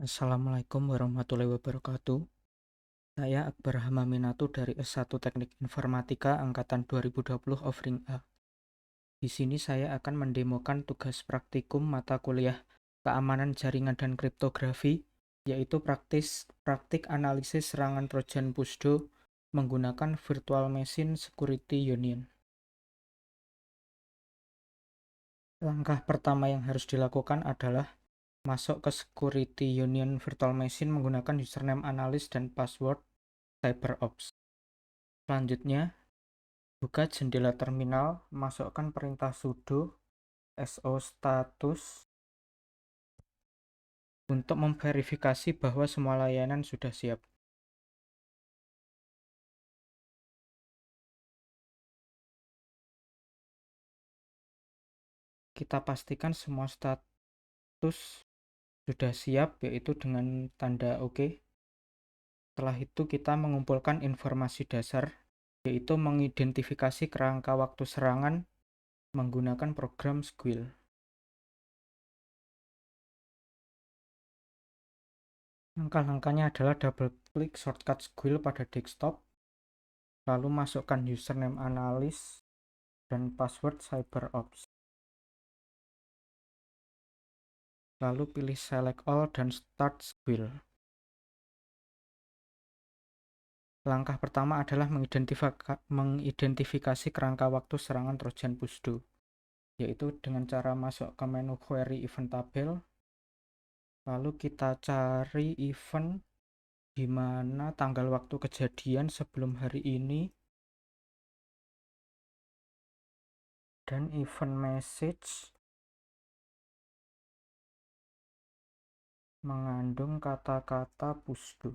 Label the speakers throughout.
Speaker 1: Assalamualaikum warahmatullahi wabarakatuh. Saya Akbar Hamaminatu dari S1 Teknik Informatika Angkatan 2020 Offering A. Di sini saya akan mendemokan tugas praktikum mata kuliah Keamanan Jaringan dan Kriptografi, yaitu praktik analisis serangan Trojan Pusdo menggunakan Virtual Machine Security Union. Langkah pertama yang harus dilakukan adalah masuk ke Security Union Virtual Machine menggunakan username analis dan password CyberOps. Selanjutnya, buka jendela terminal, masukkan perintah sudo so status untuk memverifikasi bahwa semua layanan sudah siap. Kita pastikan semua status sudah siap, yaitu dengan tanda OK. Setelah itu kita mengumpulkan informasi dasar, yaitu mengidentifikasi kerangka waktu serangan menggunakan program Squil. Langkah-langkahnya adalah double-klik shortcut Squil pada desktop, lalu masukkan username analis dan password CyberOps. Lalu pilih Select All dan Start Squil. Langkah pertama adalah mengidentifikasi kerangka waktu serangan Trojan Pusdo, yaitu dengan cara masuk ke menu Query Event Tabel, lalu kita cari event di mana tanggal waktu kejadian sebelum hari ini, dan event message mengandung kata-kata Pusdo.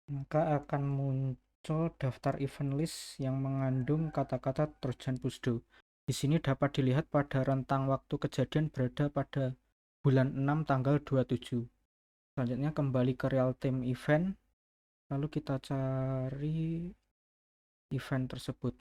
Speaker 1: Maka akan muncul daftar event list yang mengandung kata-kata Trojan Pusdo. Di sini dapat dilihat pada rentang waktu kejadian berada pada bulan 6 tanggal 27. Selanjutnya kembali ke real time event, lalu kita cari event tersebut.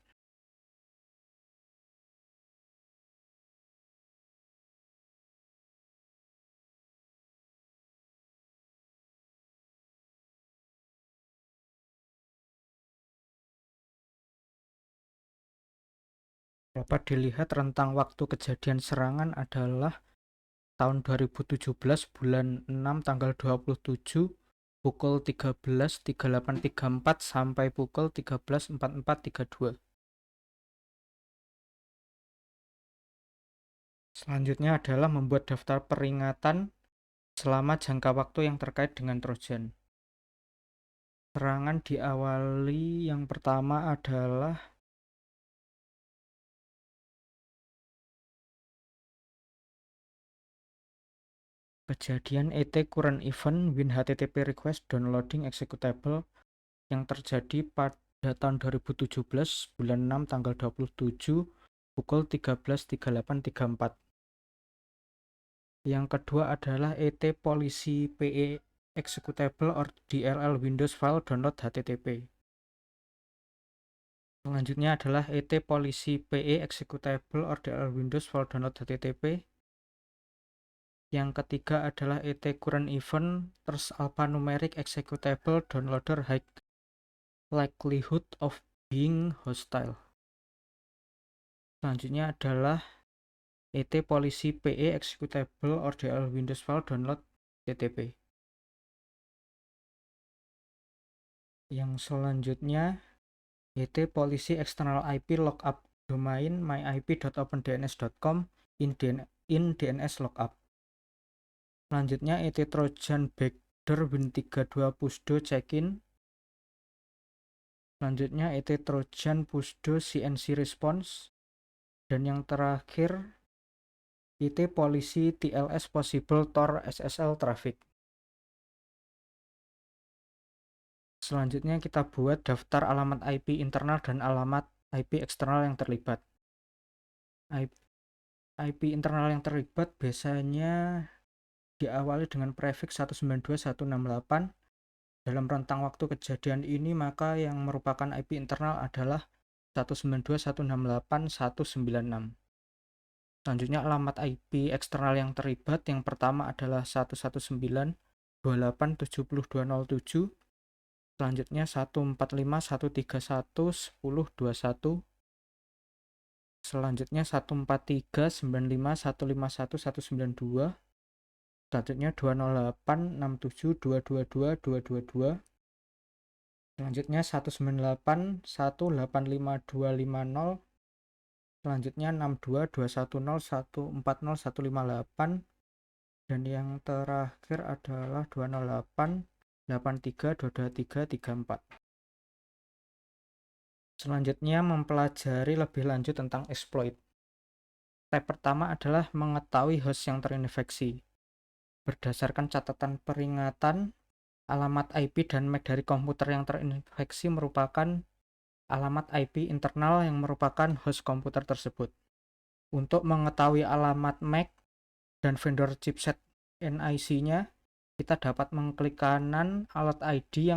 Speaker 1: Dapat dilihat rentang waktu kejadian serangan adalah tahun 2017 bulan 6 tanggal 27 pukul 13.3834 sampai pukul 13.4432. Selanjutnya adalah membuat daftar peringatan selama jangka waktu yang terkait dengan Trojan. Serangan diawali yang pertama adalah kejadian ET current event win HTTP request downloading executable yang terjadi pada tahun 2017 bulan 6 tanggal 27 pukul 13.3834. Yang kedua adalah ET policy PE executable or DLL Windows file download HTTP. Selanjutnya adalah ET policy PE executable or DLL Windows file download HTTP. Yang ketiga adalah ET current event thresh alphanumeric executable downloader high likelihood of being hostile. Selanjutnya adalah ET policy PE executable or DLL Windows file download HTTP. Yang selanjutnya ET policy external IP lookup domain myip.opendns.com in DNS lookup. Selanjutnya ET Trojan backdoor Win32 Pusdo check-in. Selanjutnya ET Trojan Pusdo CNC response. Dan yang terakhir ET policy TLS possible Tor SSL traffic. Selanjutnya kita buat daftar alamat IP internal dan alamat IP eksternal yang terlibat. IP internal yang terlibat biasanya diawali dengan prefix 192.168. Dalam rentang waktu kejadian ini, maka yang merupakan IP internal adalah 192.168.196. Selanjutnya alamat IP eksternal yang terlibat yang pertama adalah 119.28.70.207. Selanjutnya 145.131.10.21. Selanjutnya 143.95.151.192. Selanjutnya 208.67.222.222. Selanjutnya 198.185.250. Selanjutnya 62.210.140.158. Dan yang terakhir adalah 208.83.223.34. Selanjutnya mempelajari lebih lanjut tentang exploit. Tab pertama adalah mengetahui host yang terinfeksi. Berdasarkan catatan peringatan, alamat IP dan MAC dari komputer yang terinfeksi merupakan alamat IP internal yang merupakan host komputer tersebut. Untuk mengetahui alamat MAC dan vendor chipset NIC-nya, kita dapat mengklik kanan Alert ID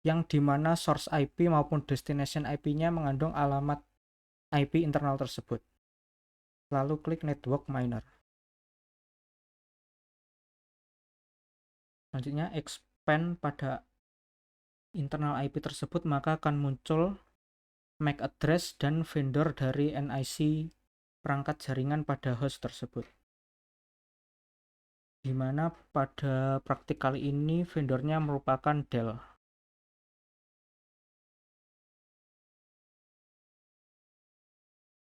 Speaker 1: yang dimana source IP maupun destination IP-nya mengandung alamat IP internal tersebut. Lalu klik Network Miner. Selanjutnya expand pada internal IP tersebut, maka akan muncul MAC address dan vendor dari NIC perangkat jaringan pada host tersebut. Di mana pada praktik kali ini vendornya merupakan Dell.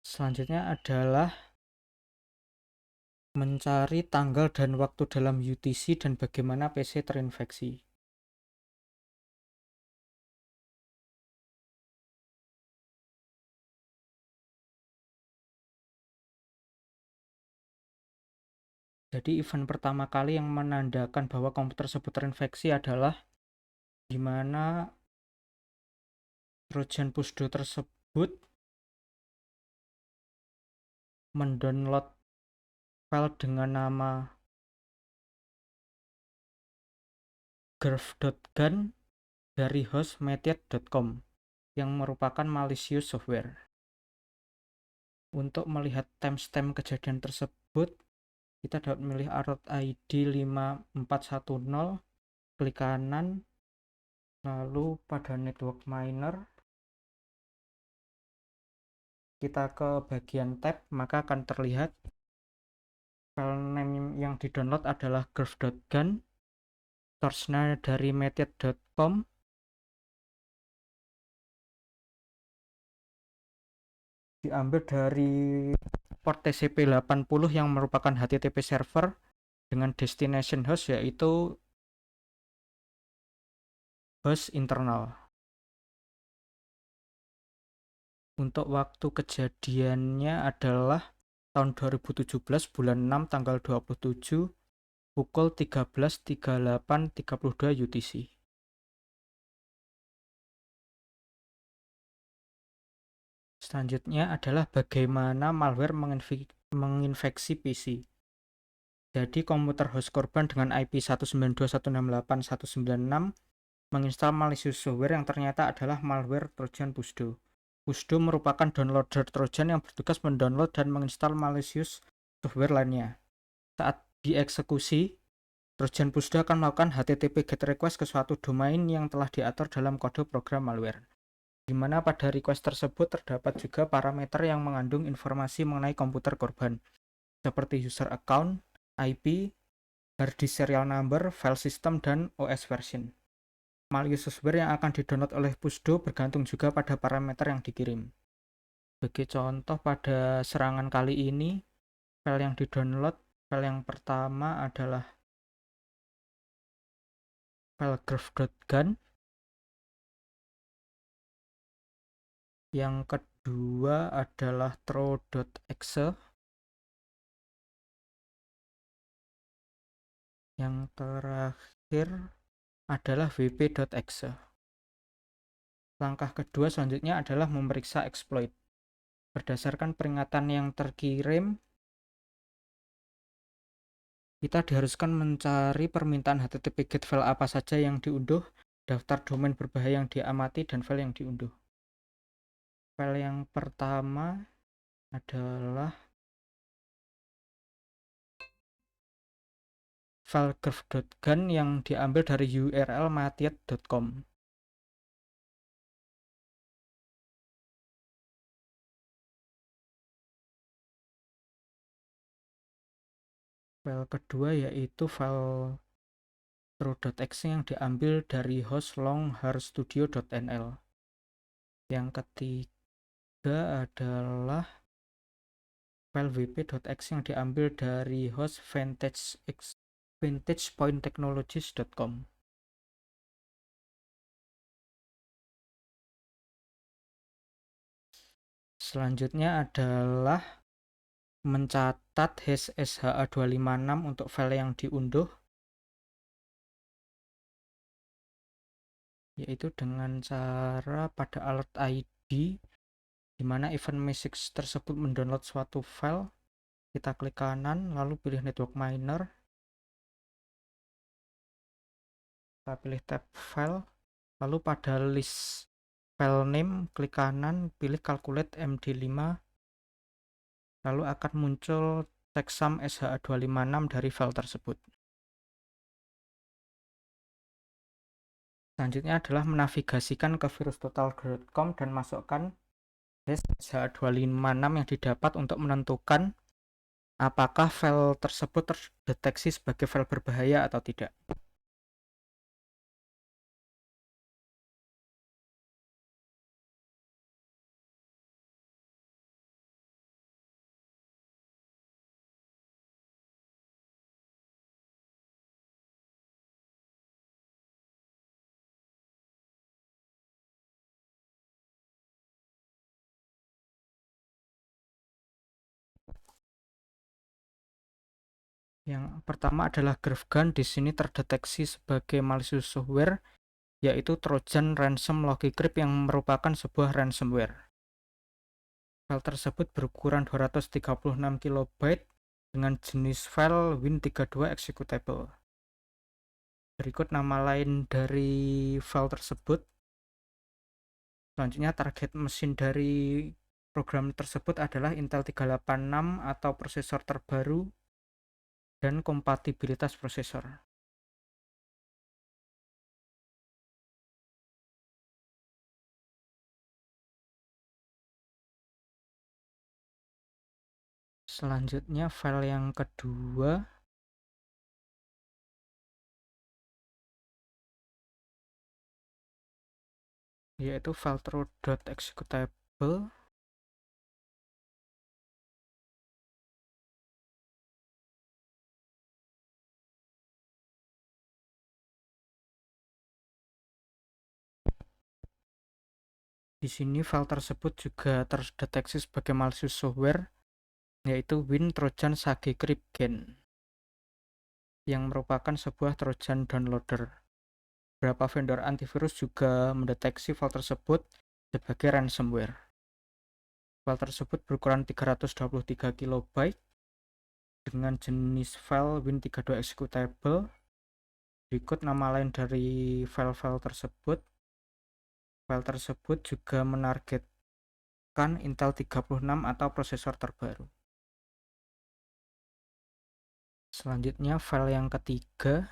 Speaker 1: Selanjutnya adalah mencari tanggal dan waktu dalam UTC dan bagaimana PC terinfeksi. Jadi event pertama kali yang menandakan bahwa komputer tersebut terinfeksi adalah di mana Trojan Pusdo tersebut mendownload file dengan nama grph.gun dari host mediat.com yang merupakan malicious software. Untuk melihat timestamp kejadian tersebut, kita dapat memilih alert ID 5410, klik kanan, lalu pada network miner kita ke bagian tab, maka akan terlihat file name yang didownload adalah grph.gun, source-nya dari mediat.com, diambil dari port TCP 80 yang merupakan HTTP server dengan destination host yaitu host internal. Untuk waktu kejadiannya adalah tahun 2017 bulan 6 tanggal 27 pukul 13.38.32 UTC. Selanjutnya adalah bagaimana malware menginfeksi PC. Jadi komputer host korban dengan IP 192.168.196 menginstal malicious software yang ternyata adalah malware Trojan Pusdo. Pusdo merupakan downloader Trojan yang bertugas mendownload dan menginstal malicious software lainnya. Saat dieksekusi, Trojan Pusdo akan melakukan HTTP GET request ke suatu domain yang telah diatur dalam kode program malware, di mana pada request tersebut terdapat juga parameter yang mengandung informasi mengenai komputer korban, seperti user account, IP, hard disk serial number, file system, dan OS version. Malicious software yang akan didownload oleh Pusdo bergantung juga pada parameter yang dikirim. Sebagai contoh, pada serangan kali ini, file yang didownload, file yang pertama adalah file grph.gun, yang kedua adalah tro.exe, yang terakhir adalah wp.exe. Langkah kedua selanjutnya adalah memeriksa exploit. Berdasarkan peringatan yang terkirim, kita diharuskan mencari permintaan HTTP GET file apa saja yang diunduh, daftar domain berbahaya yang diamati, dan file yang diunduh. File yang pertama adalah file graph.gun yang diambil dari URL matiat.com. File kedua yaitu file true.exe yang diambil dari host longharstudio.nl. Yang ketiga adalah file wp.exe yang diambil dari host vantagepointtechnologies.com. Selanjutnya adalah mencatat hash SHA-256 untuk file yang diunduh, yaitu dengan cara pada alert ID, di mana event message tersebut mendownload suatu file. Kita klik kanan, lalu pilih network miner, kita pilih tab file, lalu pada list file name, klik kanan, pilih calculate MD5, lalu akan muncul checksum SHA-256 dari file tersebut. Selanjutnya adalah menavigasikan ke virustotal.com dan masukkan hash SHA-256 yang didapat untuk menentukan apakah file tersebut terdeteksi sebagai file berbahaya atau tidak. Yang pertama adalah GraphGun. Di sini terdeteksi sebagai malicious software, yaitu Trojan Ransom Logicrypt yang merupakan sebuah ransomware. File tersebut berukuran 236 KB dengan jenis file Win32 executable. Berikut nama lain dari file tersebut. Selanjutnya target mesin dari program tersebut adalah Intel 386 atau prosesor terbaru dan kompatibilitas prosesor. Selanjutnya file yang kedua yaitu file true.executable. Di sini file tersebut juga terdeteksi sebagai malicious software, yaitu Win Trojan Sage Crypt yang merupakan sebuah Trojan downloader. Beberapa vendor antivirus juga mendeteksi file tersebut sebagai ransomware. File tersebut berukuran 323 KB dengan jenis file Win32 executable. Berikut nama lain dari file-file tersebut. File tersebut juga menargetkan Intel 36 atau prosesor terbaru. Selanjutnya file yang ketiga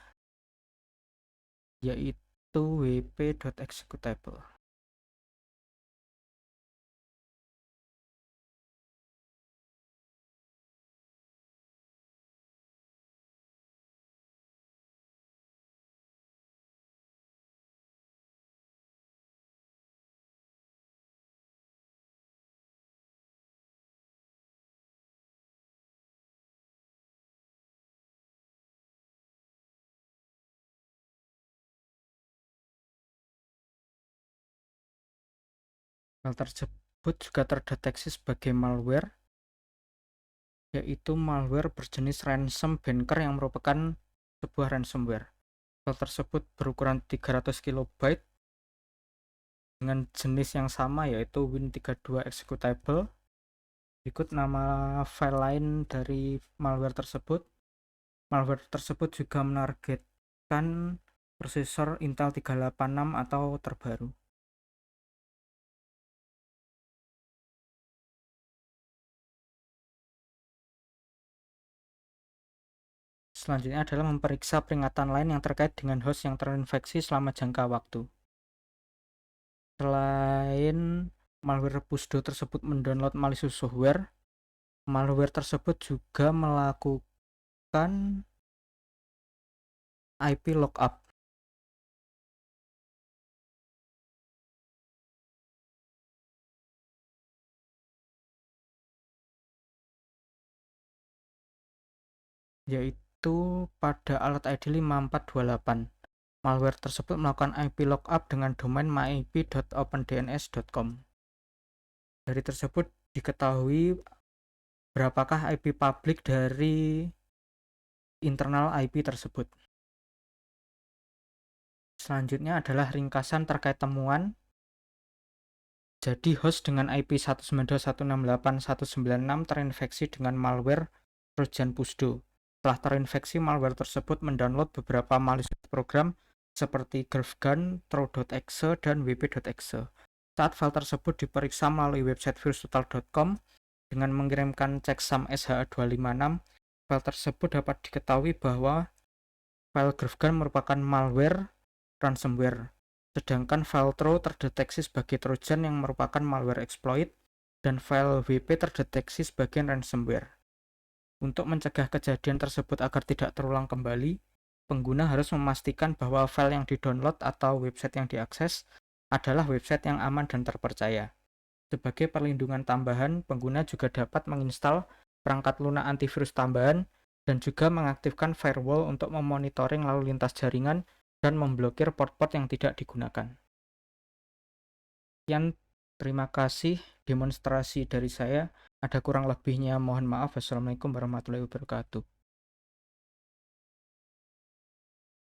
Speaker 1: yaitu wp.executable. File tersebut juga terdeteksi sebagai malware, yaitu malware berjenis ransom banker yang merupakan sebuah ransomware. File tersebut berukuran 300 KB dengan jenis yang sama yaitu Win32 executable. Berikut nama file lain dari malware tersebut. Malware tersebut juga menargetkan prosesor Intel 386 atau terbaru. Selanjutnya adalah memeriksa peringatan lain yang terkait dengan host yang terinfeksi selama jangka waktu. Selain malware Pusdo tersebut mendownload malicious software, malware tersebut juga melakukan IP lookup. Yaitu pada alat ID 5428. Malware tersebut melakukan IP lookup dengan domain myip.opendns.com. Dari tersebut diketahui berapakah IP publik dari internal IP tersebut. Selanjutnya adalah ringkasan terkait temuan. Jadi host dengan IP 192.168.196 terinfeksi dengan malware Trojan Pusdo. Setelah terinfeksi, malware tersebut mendownload beberapa malicious program seperti GrphGun, Trow.exe, dan wp.exe. Saat file tersebut diperiksa melalui website virustotal.com dengan mengirimkan checksum SHA-256, file tersebut dapat diketahui bahwa file GrphGun merupakan malware ransomware, sedangkan file Trow terdeteksi sebagai Trojan yang merupakan malware exploit, dan file WP terdeteksi sebagai ransomware. Untuk mencegah kejadian tersebut agar tidak terulang kembali, pengguna harus memastikan bahwa file yang didownload atau website yang diakses adalah website yang aman dan terpercaya. Sebagai perlindungan tambahan, pengguna juga dapat menginstal perangkat lunak antivirus tambahan dan juga mengaktifkan firewall untuk memonitoring lalu lintas jaringan dan memblokir port-port yang tidak digunakan. Sekian, terima kasih demonstrasi dari saya. Ada kurang lebihnya mohon maaf. Wassalamualaikum warahmatullahi wabarakatuh.